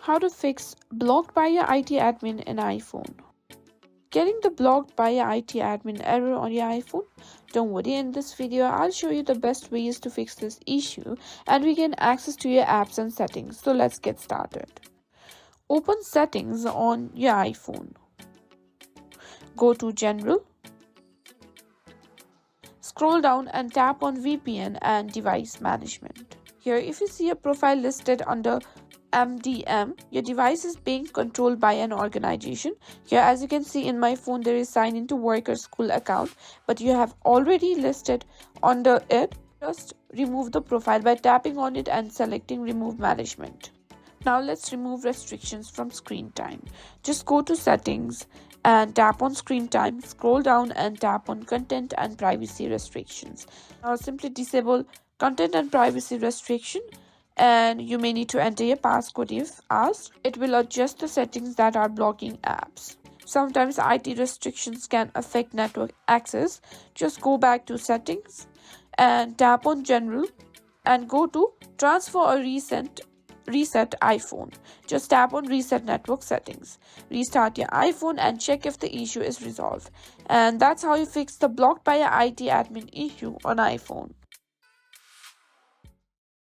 How to fix blocked by your IT admin in iPhone. Getting the blocked by your IT admin error on your iPhone? Don't worry, in this video I'll show you the best ways to fix this issue and regain access to your apps and settings. So let's get started. Open settings on your iPhone. Go to General. Scroll down and tap on VPN and Device Management. Here, if you see a profile listed under MDM, your device is being controlled by an organization. Here, as you can see in my phone, there is sign into work or school account, but you have already listed under it. Just remove the profile by tapping on it and selecting Remove Management. Now let's remove restrictions from screen time. Just go to Settings and tap on Screen Time. Scroll down and tap on Content and Privacy Restrictions. Now simply disable Content and Privacy Restriction, and you may need to enter your passcode if asked. It will adjust the settings that are blocking apps. Sometimes IT restrictions can affect network access. Just go back to Settings and tap on General and go to Transfer or Reset iPhone. Just tap on Reset Network Settings. Restart your iPhone and check if the issue is resolved. And that's how you fix the blocked by your IT admin issue on iPhone.